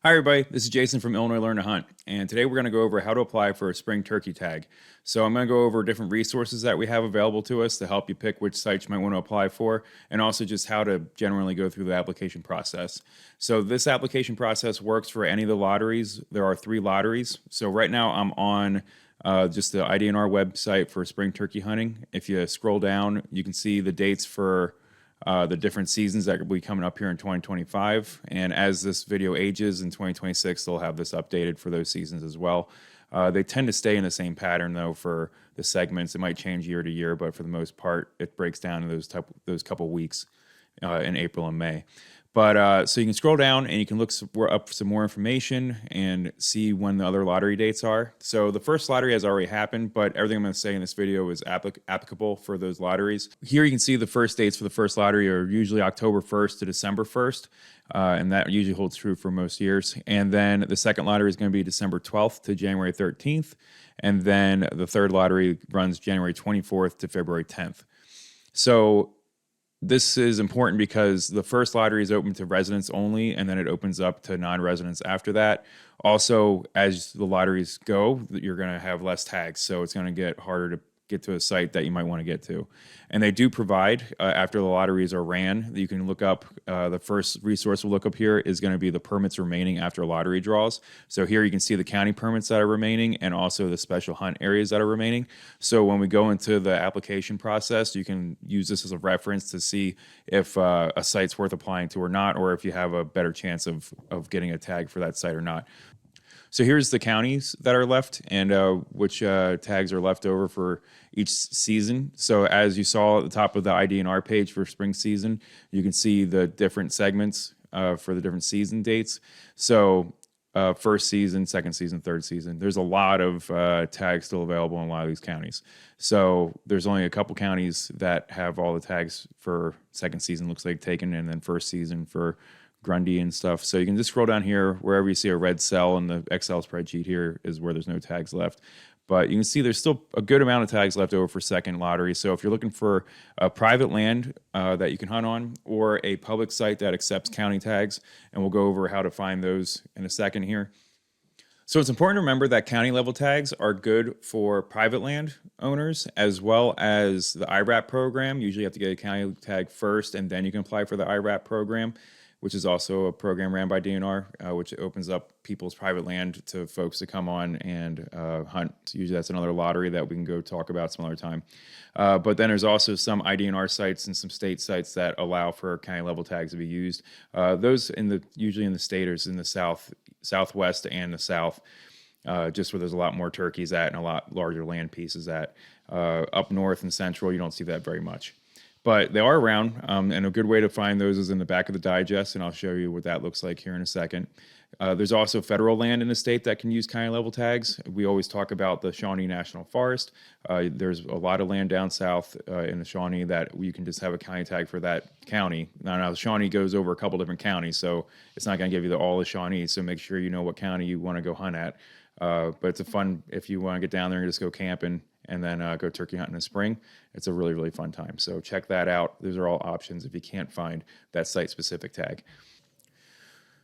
Hi, everybody. This is Jason from Illinois Learn to Hunt, and today we're going to go over how to apply for a spring turkey tag. So I'm going to go over different resources that we have available to us to help you pick which sites you might want to apply for, and also just how to generally go through the application process. So this application process works for any of the lotteries. There are 3 lotteries. So right now I'm on just the IDNR website for spring turkey hunting. If you scroll down, you can see the dates for the different seasons that will be coming up here in 2025. And as this video ages in 2026, they'll have this updated for those seasons as well. They tend to stay in the same pattern though for the segments. It might change year to year, but for the most part, it breaks down in those couple weeks in April and May. But so you can scroll down and you can look up some more information and see when the other lottery dates are. So the first lottery has already happened, but everything I'm going to say in this video is applicable for those lotteries. Here you can see the first dates for the first lottery are usually October 1st to December 1st. And that usually holds true for most years. And then the second lottery is going to be December 12th to January 13th. And then the third lottery runs January 24th to February 10th. So this is important because the first lottery is open to residents only, and then it opens up to non-residents after that. Also, as the lotteries go, you're going to have less tags, so it's going to get harder to get to a site that you might want to get to. And they do provide, after the lotteries are ran, you can look up, the first resource we'll look up here is going to be the permits remaining after lottery draws. So here you can see the county permits that are remaining and also the special hunt areas that are remaining. So when we go into the application process, you can use this as a reference to see if a site's worth applying to or not, or if you have a better chance of getting a tag for that site or not. So here's the counties that are left and which tags are left over for each season. So as you saw at the top of the IDNR page for spring season, you can see the different segments for the different season dates. So first season, second season, third season. There's a lot of tags still available in a lot of these counties. So there's only a couple counties that have all the tags for second season, looks like taken, and then first season for Grundy and stuff. So you can just scroll down here wherever you see a red cell in the Excel spreadsheet. Here is where there's no tags left. But you can see there's still a good amount of tags left over for second lottery. So if you're looking for a private land that you can hunt on or a public site that accepts county tags, and we'll go over how to find those in a second here. So it's important to remember that county level tags are good for private land owners as well as the IRAP program. Usually you have to get a county tag first and then you can apply for the IRAP program, which is also a program ran by DNR, which opens up people's private land to folks to come on and hunt. So usually that's another lottery that we can go talk about some other time. But then there's also some IDNR sites and some state sites that allow for county level tags to be used. Those usually in the state or in the southwest and the south, just where there's a lot more turkeys at and a lot larger land pieces at. Up north and central, you don't see that very much. But they are around, and a good way to find those is in the back of the digest, and I'll show you what that looks like here in a second. There's also federal land in the state that can use county level tags. We always talk about the Shawnee National Forest. There's a lot of land down south in the Shawnee that you can just have a county tag for that county. Now the Shawnee goes over a couple different counties, so it's not going to give you all the Shawnee, so make sure you know what county you want to go hunt at. But it's a fun, if you want to get down there and just go camping and then go turkey hunting in the spring, it's a really, really fun time. So check that out. Those are all options if you can't find that site-specific tag.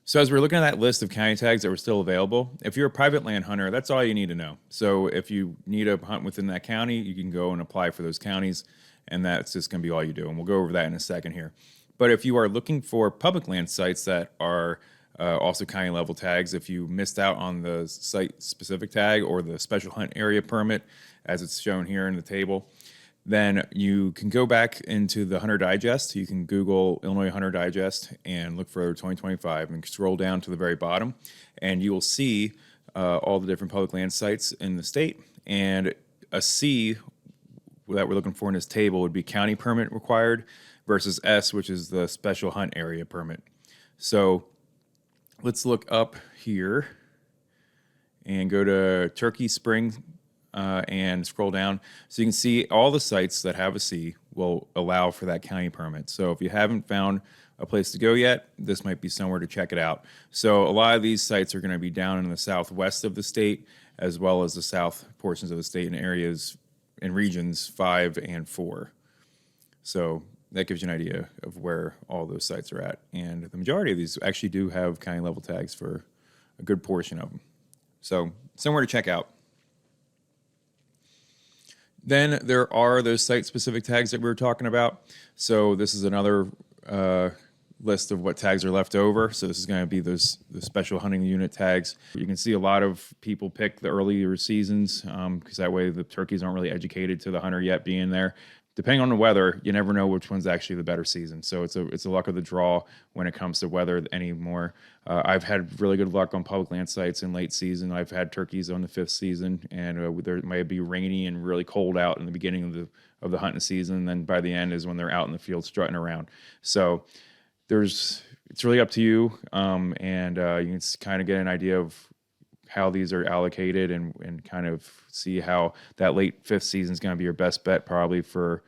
So as we're looking at that list of county tags that were still available, if you're a private land hunter, that's all you need to know. So if you need a hunt within that county, you can go and apply for those counties, and that's just going to be all you do. And we'll go over that in a second here. But if you are looking for public land sites that are also county level tags, if you missed out on the site specific tag or the special hunt area permit, as it's shown here in the table, then you can go back into the Hunter Digest. You can Google Illinois Hunter Digest and look for 2025 and scroll down to the very bottom, and you will see all the different public land sites in the state. And a C that we're looking for in this table would be county permit required versus S, which is the special hunt area permit. So let's look up here and go to Turkey Spring and scroll down. So you can see all the sites that have a C will allow for that county permit. So if you haven't found a place to go yet, this might be somewhere to check it out. So a lot of these sites are going to be down in the southwest of the state, as well as the south portions of the state in areas in regions 5 and 4. So that gives you an idea of where all those sites are at. And the majority of these actually do have county level tags for a good portion of them. So somewhere to check out. Then there are those site-specific tags that we were talking about. So this is another list of what tags are left over. So this is going to be the special hunting unit tags. You can see a lot of people pick the earlier seasons because that way the turkeys aren't really educated to the hunter yet being there. Depending on the weather, you never know which one's actually the better season. So it's a luck of the draw when it comes to weather anymore. I've had really good luck on public land sites in late season. I've had turkeys on the 5th season, and there might be rainy and really cold out in the beginning of the hunting season. And then by the end is when they're out in the field strutting around. So it's really up to you, and you can kind of get an idea of how these are allocated and kind of see how that late 5th season is going to be your best bet probably for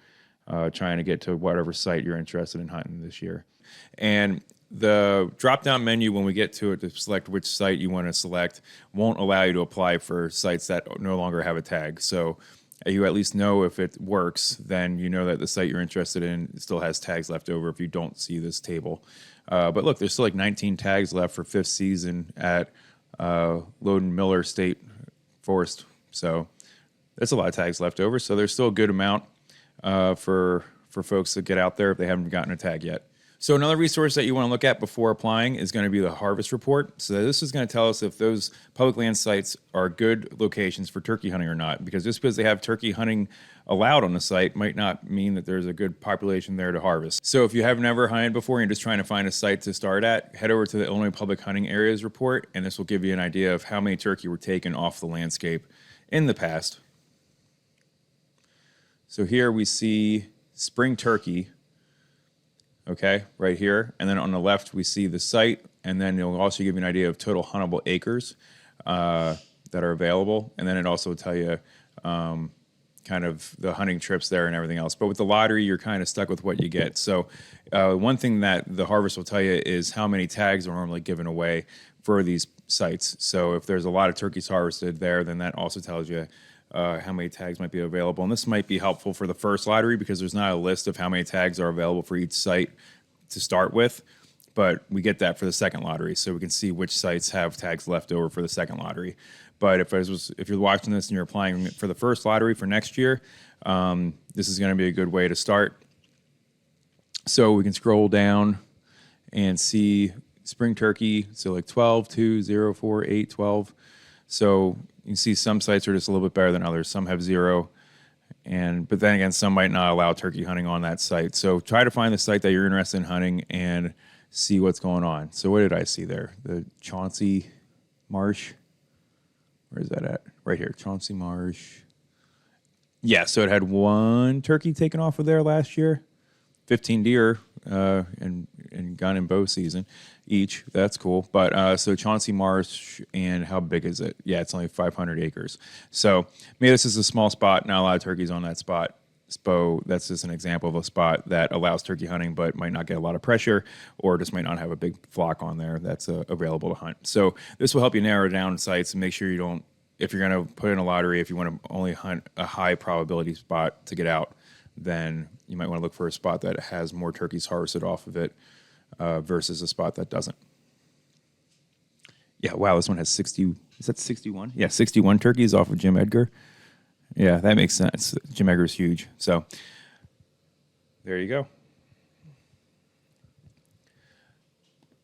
trying to get to whatever site you're interested in hunting this year. And the drop-down menu, when we get to it to select which site you want to select, won't allow you to apply for sites that no longer have a tag. So you at least know if it works, then you know that the site you're interested in still has tags left over if you don't see this table. But look, there's still like 19 tags left for 5th season at Loden Miller State Forest. So there's a lot of tags left over. So there's still a good amount for folks to get out there if they haven't gotten a tag yet. So another resource that you want to look at before applying is going to be the harvest report. So this is going to tell us if those public land sites are good locations for turkey hunting or not, because just because they have turkey hunting allowed on the site might not mean that there's a good population there to harvest. So if you have never hunted before and you're just trying to find a site to start at, head over to the Illinois Public Hunting Areas report, and this will give you an idea of how many turkey were taken off the landscape in the past. So here we see spring turkey, okay, right here. And then on the left, we see the site, and then it'll also give you an idea of total huntable acres that are available. And then it also will tell you kind of the hunting trips there and everything else. But with the lottery, you're kind of stuck with what you get. So one thing that the harvest will tell you is how many tags are normally given away for these sites. So if there's a lot of turkeys harvested there, then that also tells you how many tags might be available. And this might be helpful for the first lottery because there's not a list of how many tags are available for each site to start with, but we get that for the second lottery, so we can see which sites have tags left over for the second lottery. But if you're watching this and you're applying for the first lottery for next year, this is going to be a good way to start. So we can scroll down and see spring turkey, so like 12, 2, 0, 4, 8, 12. So you can see some sites are just a little bit better than others. Some have 0. But then again, some might not allow turkey hunting on that site. So try to find the site that you're interested in hunting and see what's going on. So what did I see there? The Chauncey Marsh. Where is that at? Right here, Chauncey Marsh. Yeah, so it had 1 turkey taken off of there last year, 15 deer and gun and bow season each. That's cool. But so Chauncey Marsh, and how big is it? Yeah, it's only 500 acres. So maybe this is a small spot, not a lot of turkeys on that spot. So that's just an example of a spot that allows turkey hunting but might not get a lot of pressure, or just might not have a big flock on there that's available to hunt. So this will help you narrow down sites and make sure you don't, if you're going to put in a lottery, if you want to only hunt a high probability spot to get out, then you might want to look for a spot that has more turkeys harvested off of it versus a spot that doesn't. Yeah, wow, this one has 60, is that 61? Yeah, 61 turkeys off of Jim Edgar. Yeah, that makes sense. Jim Edgar's huge. So there you go.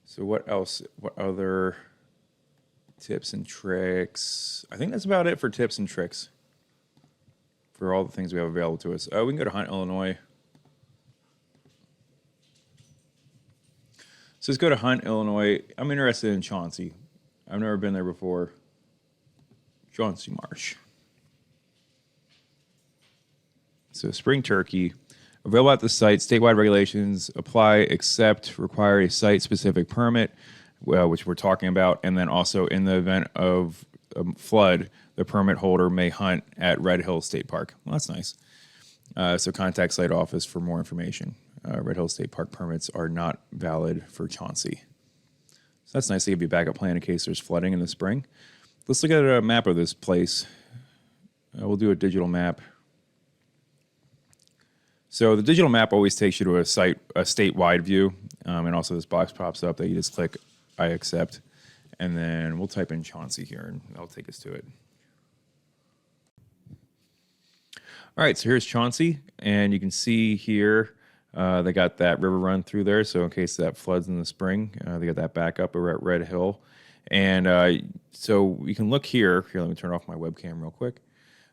So what else? What other tips and tricks? I think that's about it for tips and tricks for all the things we have available to us. We can go to Hunt, Illinois. So let's go to Hunt, Illinois. I'm interested in Chauncey. I've never been there before. Chauncey Marsh. So spring turkey, available at the site, statewide regulations apply except require a site-specific permit, which we're talking about, and then also in the event of a flood, the permit holder may hunt at Red Hill State Park. Well, that's nice. So contact site office for more information. Red Hill State Park permits are not valid for Chauncey. So that's nice to give you a backup plan in case there's flooding in the spring. Let's look at a map of this place. We'll do a digital map. So the digital map always takes you to a statewide view, and also this box pops up that you just click I accept, and then we'll type in Chauncey here, and that'll take us to it. All right, so here's Chauncey, and you can see here they got that river run through there, so in case that floods in the spring, they got that backup over at Red Hill. And so we can look here. Here, let me turn off my webcam real quick.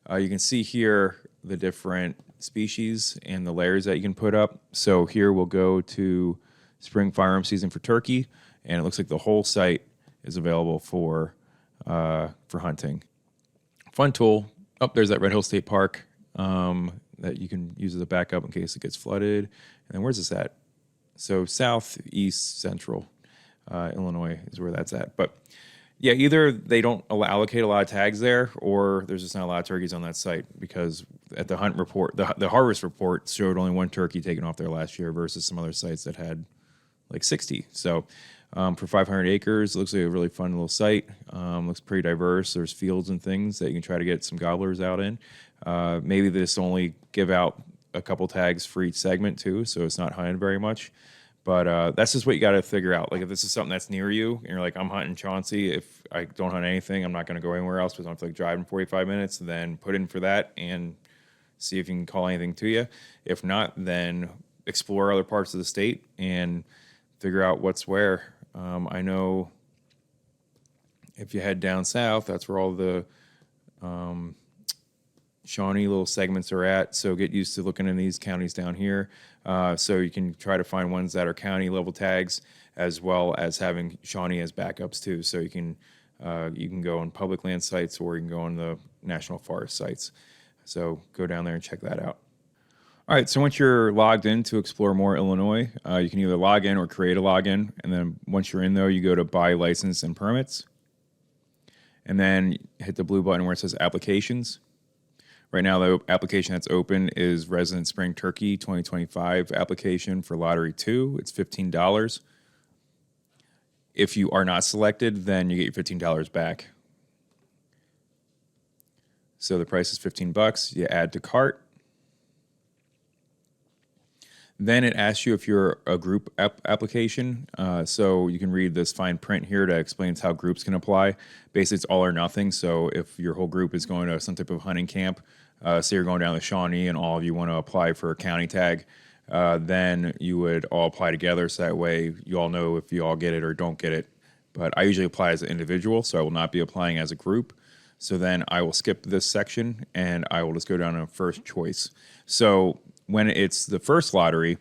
You can see here the different species and the layers that you can put up. So here we'll go to spring firearm season for turkey, and it looks like the whole site is available for hunting. Fun tool. Oh, there's that Red Hill State Park that you can use as a backup in case it gets flooded. And then where's this at? So southeast central Illinois is where that's at. But yeah, either they don't allocate a lot of tags there, or there's just not a lot of turkeys on that site, because at the hunt report, the harvest report showed only one turkey taken off there last year versus some other sites that had like 60. So for 500 acres, it looks like a really fun little site. Looks pretty diverse. There's fields and things that you can try to get some gobblers out in. Maybe they just only give out a couple tags for each segment too, so it's not hunted very much. But that's just what you got to figure out. Like if this is something that's near you, and you're like, I'm hunting Chauncey. If I don't hunt anything, I'm not going to go anywhere else because I don't feel like driving 45 minutes. Then put in for that and see if you can call anything to you. If not, then explore other parts of the state and figure out what's where. I know if you head down south, that's where all the Shawnee little segments are at. So get used to looking in these counties down here. So you can try to find ones that are county level tags, as well as having Shawnee as backups too. So you can go on public land sites, or you can go on the national forest sites. So go down there and check that out. All right, so once you're logged in to explore more Illinois, you can either log in or create a login. And then once you're in there, you go to buy license and permits. And then hit the blue button where it says applications. Right now, the application that's open is Resident Spring Turkey 2025 application for Lottery 2. It's $15. If you are not selected, then you get your $15 back. So the price is $15. You add to cart. Then it asks you if you're a group application. So you can read this fine print here that explains how groups can apply. Basically, it's all or nothing. So if your whole group is going to some type of hunting camp, say you're going down to Shawnee and all of you want to apply for a county tag, then you would all apply together. So that way you all know if you all get it or don't get it. But I usually apply as an individual, so I will not be applying as a group. So then I will skip this section and I will just go down to first choice. So when it's the first lottery,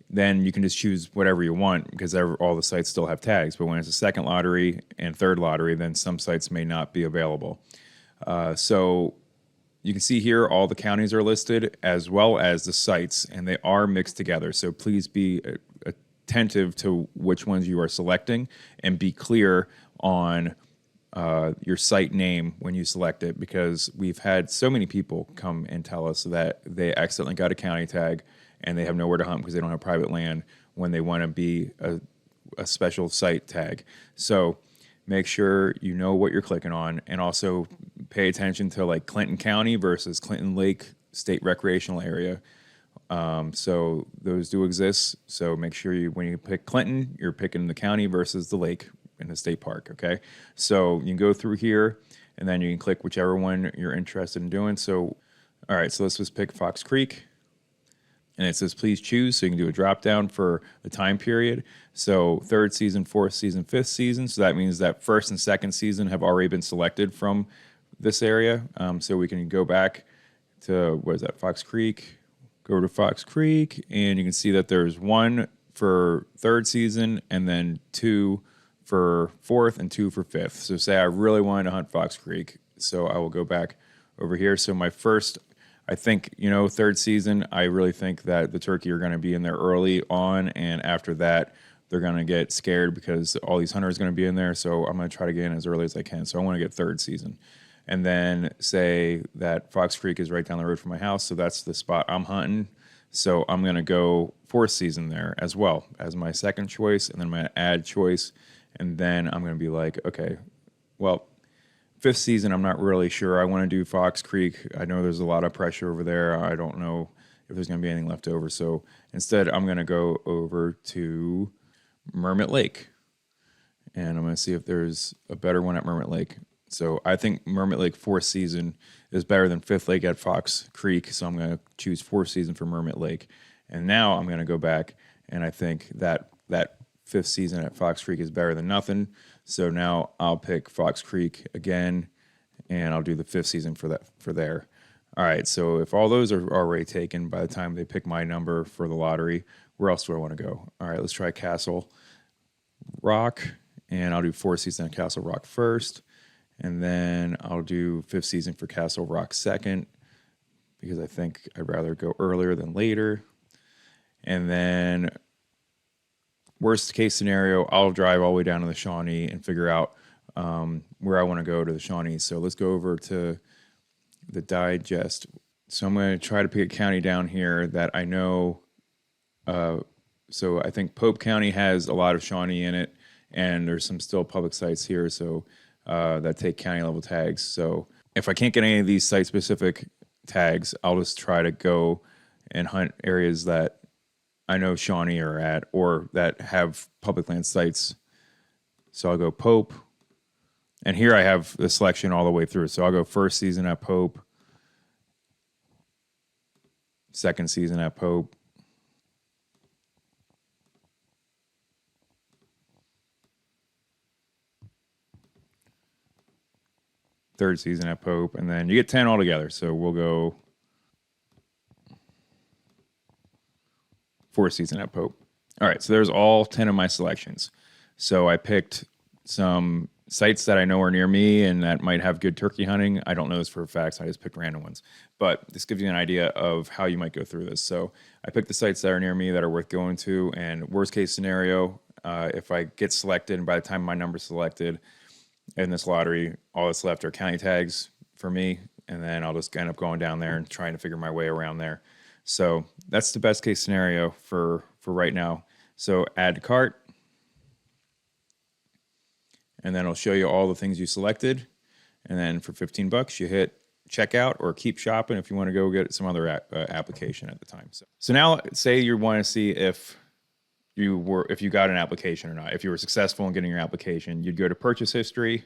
then you can just choose whatever you want because all the sites still have tags. But when it's a second lottery and third lottery, then some sites may not be available. So you can see here all the counties are listed as well as the sites, and they are mixed together. So please be attentive to which ones you are selecting and be clear on your site name when you select it, because we've had so many people come and tell us that they accidentally got a county tag and they have nowhere to hunt because they don't have private land when they want to be a special site tag. So make sure you know what you're clicking on, and also pay attention to like Clinton County versus Clinton Lake State Recreational Area. So those do exist. So make sure when you pick Clinton, you're picking the county versus the lake in the state park, okay? So you can go through here, and then you can click whichever one you're interested in doing. So, all right, so let's just pick Fox Creek. And it says please choose, so you can do a drop down for the time period. So third season, fourth season, fifth season. So that means that first and second season have already been selected from this area. So we can go back to, what is that, Fox Creek. Go to Fox Creek, and you can see that there's one for third season, and then two for fourth and two for fifth. So say I really wanted to hunt Fox Creek, so I will go back over here. So my first, I think, third season, I really think that the turkey are going to be in there early on, and after that, they're going to get scared because all these hunters are going to be in there, so I'm going to try to get in as early as I can. So I want to get third season. And then say that Fox Creek is right down the road from my house, so that's the spot I'm hunting. So I'm going to go fourth season there as well as my second choice, and then I'm going to add choice, and then I'm going to be like, okay, well, fifth season, I'm not really sure. I want to do Fox Creek. I know there's a lot of pressure over there. I don't know if there's going to be anything left over. So instead, I'm going to go over to Mermitt Lake. and I'm going to see if there's a better one at Mermitt Lake. So I think Mermitt Lake 4th season is better than 5th Lake at Fox Creek, so I'm going to choose 4th season for Mermitt Lake. And now I'm going to go back, and I think that 5th season at Fox Creek is better than nothing. So now I'll pick Fox Creek again, and I'll do the 5th season for there. All right, so if all those are already taken by the time they pick my number for the lottery, where else do I want to go? All right, let's try Castle Rock, and I'll do 4th season at Castle Rock first, and then I'll do 5th season for Castle Rock second, because I think I'd rather go earlier than later. And then worst case scenario, I'll drive all the way down to the Shawnee and figure out where I want to go to the Shawnee. So let's go over to the digest. So I'm going to try to pick a county down here that I know. So I think Pope County has a lot of Shawnee in it, and there's some still public sites here, so that take county level tags. So if I can't get any of these site specific tags, I'll just try to go and hunt areas that I know Shawnee are at, or that have public land sites. So I'll go Pope. And here I have the selection all the way through. So I'll go 1st season at Pope, 2nd season at Pope, 3rd season at Pope, and then you get 10 altogether. So we'll go 4th season at Pope. All right, so there's all 10 of my selections. So I picked some sites that I know are near me and that might have good turkey hunting. I don't know this for a fact, so I just picked random ones. But this gives you an idea of how you might go through this. So I picked the sites that are near me that are worth going to, and worst case scenario, if I get selected, and by the time my number's selected in this lottery, all that's left are county tags for me, and then I'll just end up going down there and trying to figure my way around there. So that's the best case scenario for right now. So add to cart, and then it'll show you all the things you selected. And then for $15, you hit checkout or keep shopping if you want to go get some other application at the time. So now say you want to see if you got an application or not. If you were successful in getting your application, you'd go to purchase history,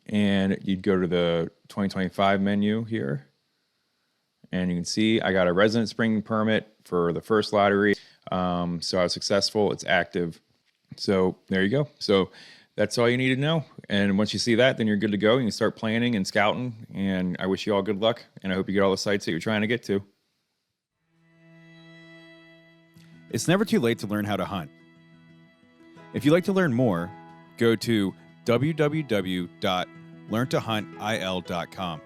and you'd go to the 2025 menu here. And you can see I got a resident spring permit for the first lottery. So I was successful. It's active. So there you go. So that's all you need to know. And once you see that, then you're good to go. You can start planning and scouting. And I wish you all good luck. And I hope you get all the sites that you're trying to get to. It's never too late to learn how to hunt. If you'd like to learn more, go to www.learntohuntil.com.